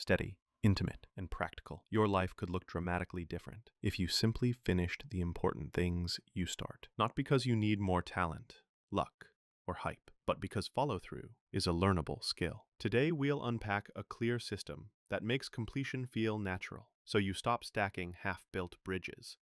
steady, intimate, and practical. Your life could look dramatically different if you simply finished the important things you start. Not because you need more talent, luck, or hype, but because follow-through is a learnable skill. Today, we'll unpack a clear system that makes completion feel natural, so you stop stacking half-built bridges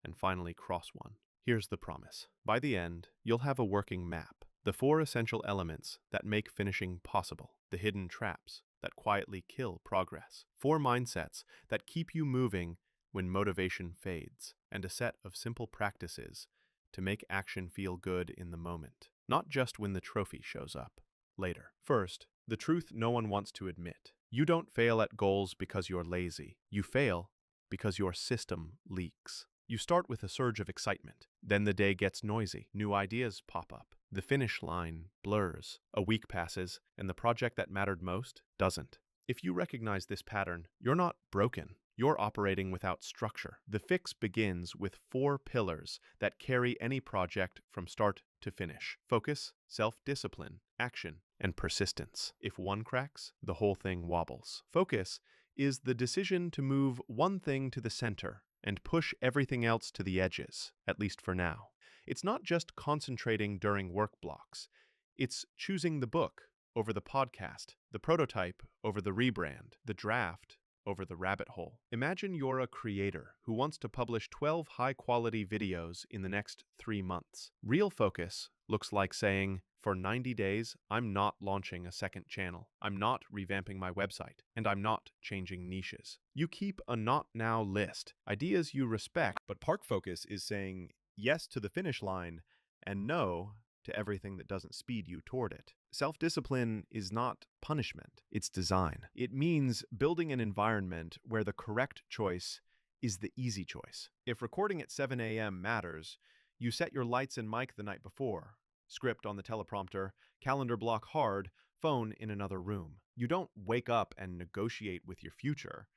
and finally cross one. Here's the promise. By the end, you'll have a working map, the 4 essential elements that make finishing possible, the hidden traps that quietly kill progress, 4 mindsets that keep you moving when motivation fades, and a set of simple practices to make action feel good in the moment, not just when the trophy shows up later. First, the truth no one wants to admit. You don't fail at goals because you're lazy. You fail because your system leaks. You start with a surge of excitement. Then the day gets noisy. New ideas pop up. The finish line blurs. A week passes, and the project that mattered most doesn't. If you recognize this pattern, you're not broken. You're operating without structure. The fix begins with 4 pillars that carry any project from start to finish: focus, self-discipline, action, and persistence. If one cracks, the whole thing wobbles. Focus is the decision to move one thing to the center and push everything else to the edges, at least for now. It's not just concentrating during work blocks. It's choosing the book over the podcast, the prototype over the rebrand, the draft over the rabbit hole. Imagine you're a creator who wants to publish 12 high-quality videos in the next 3 months. Real focus looks like saying, for 90 days, I'm not launching a second channel, I'm not revamping my website, and I'm not changing niches. You keep a not now list, ideas you respect, but park focus is saying yes to the finish line and no to everything that doesn't speed you toward it. Self-discipline is not punishment, it's design. It means building an environment where the correct choice is the easy choice. If recording at 7 a.m. matters, you set your lights and mic the night before. Script on the teleprompter, calendar block hard, phone in another room. You don't wake up and negotiate with your future.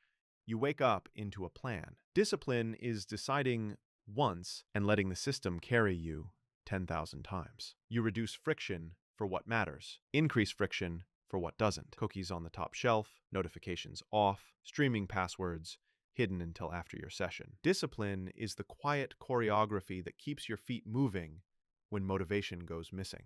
You wake up into a plan. Discipline is deciding once and letting the system carry you 10,000 times. You reduce friction for what matters, increase friction for what doesn't. Cookies on the top shelf, notifications off, streaming passwords hidden until after your session. Discipline is the quiet choreography that keeps your feet moving when motivation goes missing.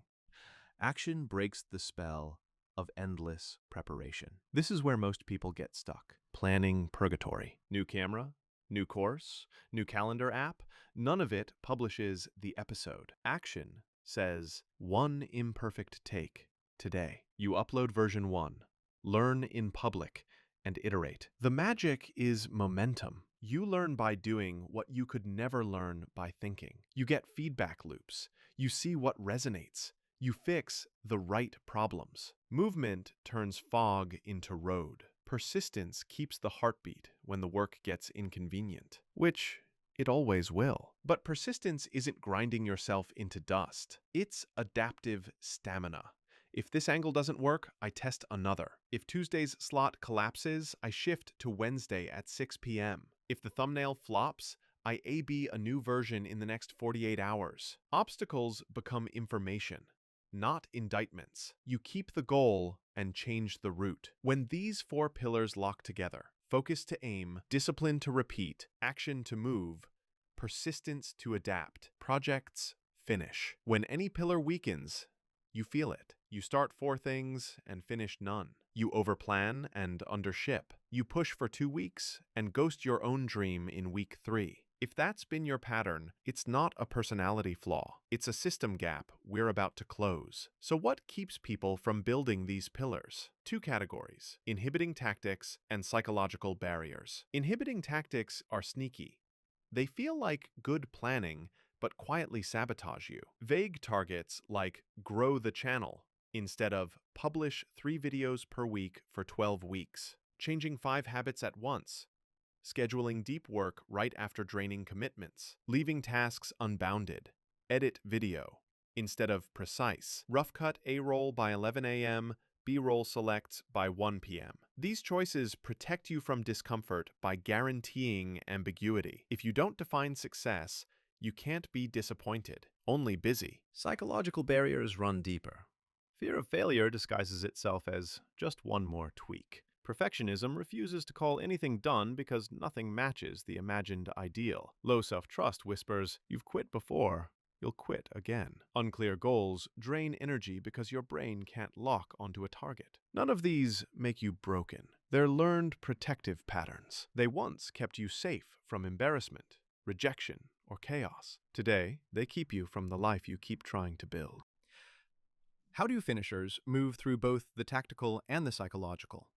Action breaks the spell of endless preparation. This is where most people get stuck. Planning purgatory. New camera, new course, new calendar app. None of it publishes the episode. Action says, 1 imperfect take today. You upload version 1. Learn in public and iterate. The magic is momentum. You learn by doing what you could never learn by thinking. You get feedback loops. You see what resonates. You fix the right problems. Movement turns fog into road. Persistence keeps the heartbeat when the work gets inconvenient, which it always will. But persistence isn't grinding yourself into dust. It's adaptive stamina. If this angle doesn't work, I test another. If Tuesday's slot collapses, I shift to Wednesday at 6 p.m. If the thumbnail flops, I A/B a new version in the next 48 hours. Obstacles become information, not indictments. You keep the goal and change the route. When these 4 pillars lock together, focus to aim, discipline to repeat, action to move, persistence to adapt, projects finish. When any pillar weakens, you feel it. You start 4 things and finish none. You overplan and undership. You push for 2 weeks and ghost your own dream in week 3. If that's been your pattern, it's not a personality flaw. It's a system gap we're about to close. So what keeps people from building these pillars? 2 categories: inhibiting tactics and psychological barriers. Inhibiting tactics are sneaky. They feel like good planning, but quietly sabotage you. Vague targets like grow the channel instead of publish 3 videos per week for 12 weeks. Changing 5 habits at once. Scheduling deep work right after draining commitments. Leaving tasks unbounded. Edit video instead of precise. Rough cut A-roll by 11 a.m., B-roll selects by 1 p.m. These choices protect you from discomfort by guaranteeing ambiguity. If you don't define success, you can't be disappointed, only busy. Psychological barriers run deeper. Fear of failure disguises itself as just one more tweak. Perfectionism refuses to call anything done because nothing matches the imagined ideal. Low self-trust whispers, "You've quit before. You'll quit again." Unclear goals drain energy because your brain can't lock onto a target. None of these make you broken. They're learned protective patterns. They once kept you safe from embarrassment, rejection, or chaos. Today, they keep you from the life you keep trying to build. How do finishers move through both the tactical and the psychological?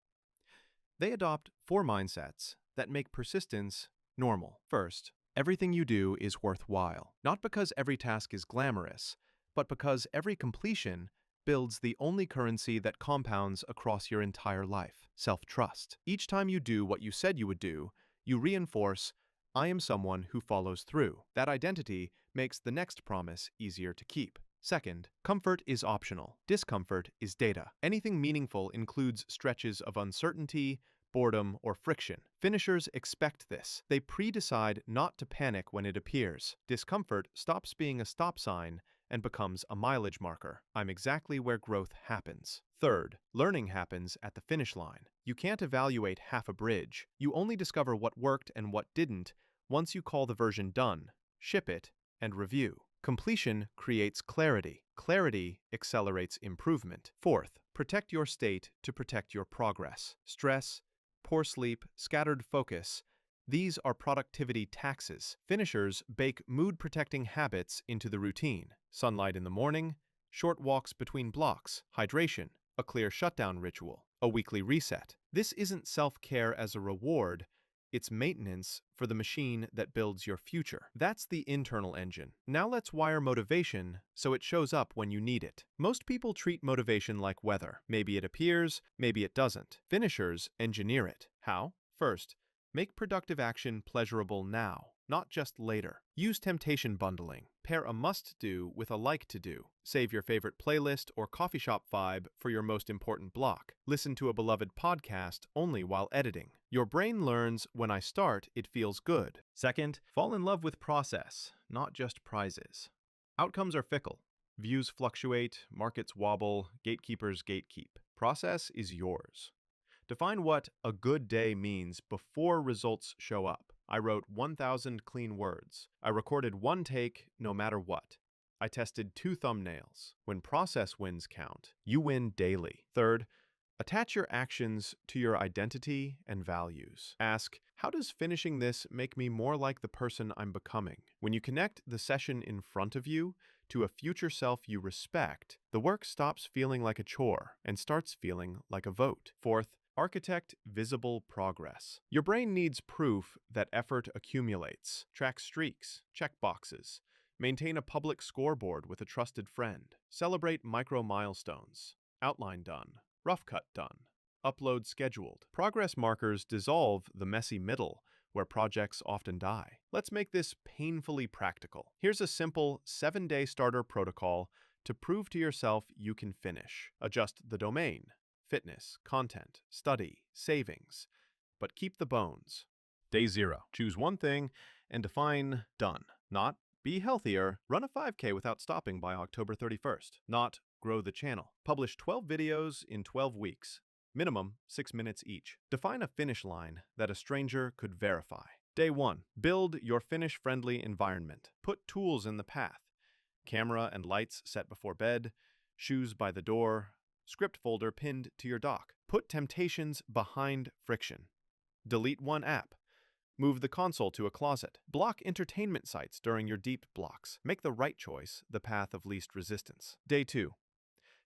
They adopt 4 mindsets that make persistence normal. First, everything you do is worthwhile, not because every task is glamorous, but because every completion builds the only currency that compounds across your entire life: self-trust. Each time you do what you said you would do, you reinforce, "I am someone who follows through." That identity makes the next promise easier to keep. Second, comfort is optional. Discomfort is data. Anything meaningful includes stretches of uncertainty, boredom, or friction. Finishers expect this. They pre-decide not to panic when it appears. Discomfort stops being a stop sign and becomes a mileage marker. I'm exactly where growth happens. Third, learning happens at the finish line. You can't evaluate half a bridge. You only discover what worked and what didn't once you call the version done, ship it, and review. Completion creates clarity. Clarity accelerates improvement. Fourth, protect your state to protect your progress. Stress, poor sleep, scattered focus, these are productivity taxes. Finishers bake mood-protecting habits into the routine. Sunlight in the morning, short walks between blocks, hydration, a clear shutdown ritual, a weekly reset. This isn't self-care as a reward, it's maintenance for the machine that builds your future. That's the internal engine. Now let's wire motivation so it shows up when you need it. Most people treat motivation like weather. Maybe it appears, maybe it doesn't. Finishers engineer it. How? First, make productive action pleasurable now, not just later. Use temptation bundling. Pair a must-do with a like-to-do. Save your favorite playlist or coffee shop vibe for your most important block. Listen to a beloved podcast only while editing. Your brain learns, when I start, it feels good. Second, fall in love with process, not just prizes. Outcomes are fickle. Views fluctuate, markets wobble, gatekeepers gatekeep. Process is yours. Define what a good day means before results show up. I wrote 1,000 clean words. I recorded 1 take no matter what. I tested 2 thumbnails. When process wins count, you win daily. Third, attach your actions to your identity and values. Ask, how does finishing this make me more like the person I'm becoming? When you connect the session in front of you to a future self you respect, the work stops feeling like a chore and starts feeling like a vote. Fourth, architect visible progress. Your brain needs proof that effort accumulates. Track streaks, check boxes, maintain a public scoreboard with a trusted friend. Celebrate micro milestones. Outline done, rough cut done, upload scheduled. Progress markers dissolve the messy middle where projects often die. Let's make this painfully practical. Here's a simple 7-day starter protocol to prove to yourself you can finish. Adjust the domain: fitness, content, study, savings, but keep the bones. Day 0. Choose one thing and define done. Not be healthier, run a 5K without stopping by October 31st. Not grow the channel. Publish 12 videos in 12 weeks. Minimum 6 minutes each. Define a finish line that a stranger could verify. Day 1. Build your finish-friendly environment. Put tools in the path. Camera and lights set before bed, shoes by the door, script folder pinned to your dock. Put temptations behind friction. Delete one app. Move the console to a closet. Block entertainment sites during your deep blocks. Make the right choice the path of least resistance. Day 2.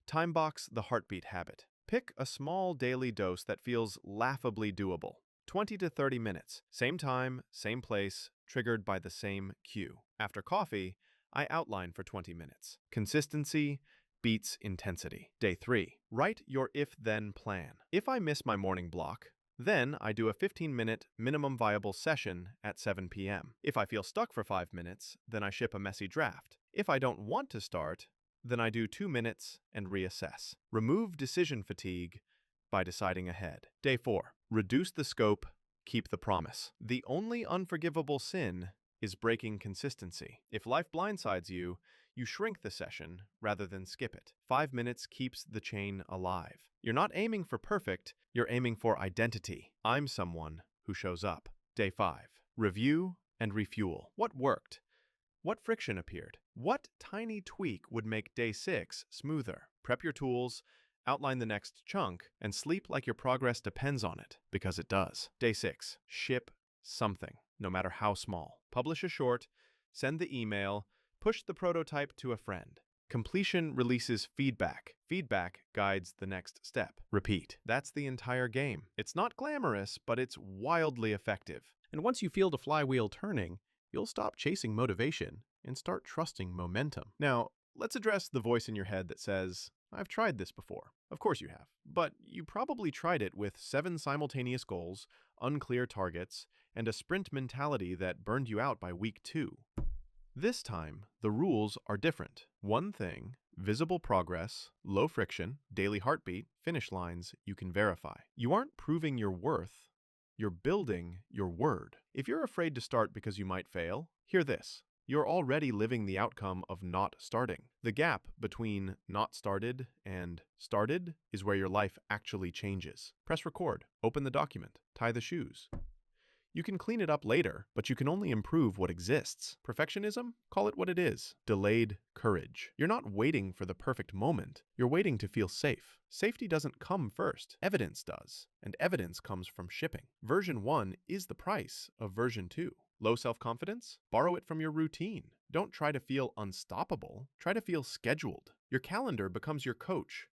Timebox the heartbeat habit. Pick a small daily dose that feels laughably doable. 20 to 30 minutes. Same time, same place, triggered by the same cue. After coffee, I outline for 20 minutes. Consistency beats intensity. Day 3. Write your if-then plan. If I miss my morning block, then I do a 15-minute minimum viable session at 7 p.m. If I feel stuck for 5 minutes, then I ship a messy draft. If I don't want to start, then I do 2 minutes and reassess. Remove decision fatigue by deciding ahead. Day 4. Reduce the scope, keep the promise. The only unforgivable sin is breaking consistency. If life blindsides you, You shrink the session rather than skip it. 5 minutes keeps the chain alive. You're not aiming for perfect, you're aiming for identity. I'm someone who shows up. Day 5. Review and refuel. What worked? What friction appeared? What tiny tweak would make day 6 smoother? Prep your tools, outline the next chunk, and sleep like your progress depends on it, because it does. Day 6. Ship something, no matter how small. Publish a short, send the email, push the prototype to a friend. Completion releases feedback. Feedback guides the next step. Repeat. That's the entire game. It's not glamorous, but it's wildly effective. And once you feel the flywheel turning, you'll stop chasing motivation and start trusting momentum. Now, let's address the voice in your head that says, I've tried this before. Of course you have. But you probably tried it with 7 simultaneous goals, unclear targets, and a sprint mentality that burned you out by week 2. This time, the rules are different. One thing, visible progress, low friction, daily heartbeat, finish lines you can verify. You aren't proving your worth, you're building your word. If you're afraid to start because you might fail, hear this. You're already living the outcome of not starting. The gap between not started and started is where your life actually changes. Press record, open the document, tie the shoes. You can clean it up later, but you can only improve what exists. Perfectionism? Call it what it is. Delayed courage. You're not waiting for the perfect moment. You're waiting to feel safe. Safety doesn't come first. Evidence does. And evidence comes from shipping. Version 1 is the price of version 2. Low self-confidence? Borrow it from your routine. Don't try to feel unstoppable. Try to feel scheduled. Your calendar becomes your coach.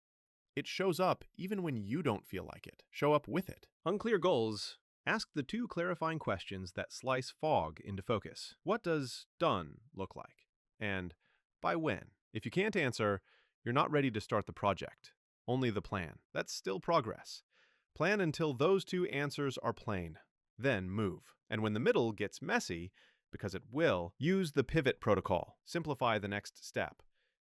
It shows up even when you don't feel like it. Show up with it. Unclear goals. Ask the 2 clarifying questions that slice fog into focus. What does done look like? And by when? If you can't answer, you're not ready to start the project. Only the plan. That's still progress. Plan until those 2 answers are plain. Then move. And when the middle gets messy, because it will, use the pivot protocol. Simplify the next step.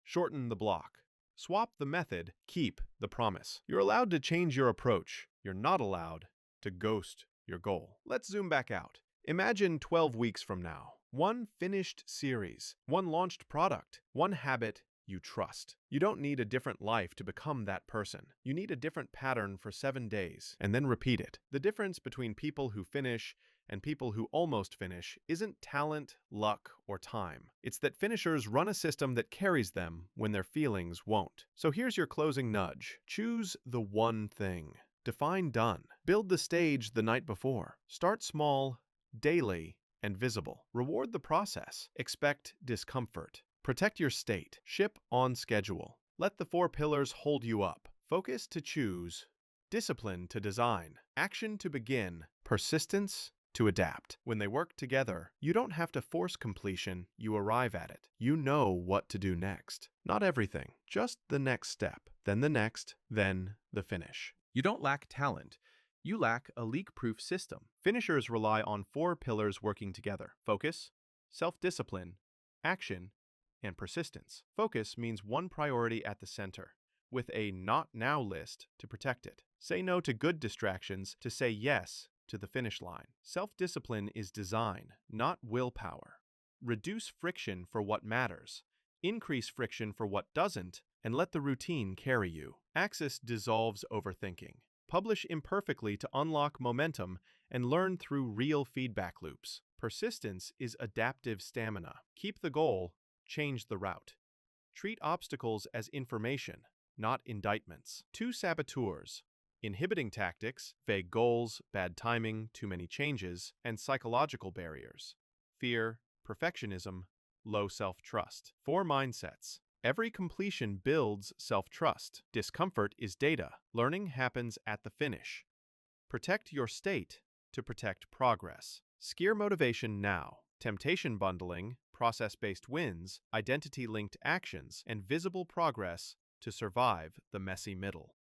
Shorten the block. Swap the method. Keep the promise. You're allowed to change your approach. You're not allowed to ghost your goal. Let's zoom back out. Imagine 12 weeks from now. 1 finished series, 1 launched product, 1 habit you trust. You don't need a different life to become that person. You need a different pattern for 7 days, and then repeat it. The difference between people who finish and people who almost finish isn't talent, luck, or time. It's that finishers run a system that carries them when their feelings won't. So here's your closing nudge. Choose the one thing. Define done. Build the stage the night before. Start small, daily, and visible. Reward the process. Expect discomfort. Protect your state. Ship on schedule. Let the 4 pillars hold you up. Focus to choose. Discipline to design. Action to begin. Persistence to adapt. When they work together, you don't have to force completion, you arrive at it. You know what to do next. Not everything, just the next step. Then the next, then the finish. You don't lack talent. You lack a leak-proof system. Finishers rely on 4 pillars working together. Focus, self-discipline, action, and persistence. Focus means 1 priority at the center, with a not now list to protect it. Say no to good distractions to say yes to the finish line. Self-discipline is design, not willpower. Reduce friction for what matters. Increase friction for what doesn't, and let the routine carry you. Axis dissolves overthinking. Publish imperfectly to unlock momentum and learn through real feedback loops. Persistence is adaptive stamina. Keep the goal, change the route. Treat obstacles as information, not indictments. 2 saboteurs: inhibiting tactics, vague goals, bad timing, too many changes, and psychological barriers. Fear, perfectionism, low self-trust. 4 mindsets. Every completion builds self-trust. Discomfort is data. Learning happens at the finish. Protect your state to protect progress. Skier motivation now. Temptation bundling, process-based wins, identity-linked actions, and visible progress to survive the messy middle.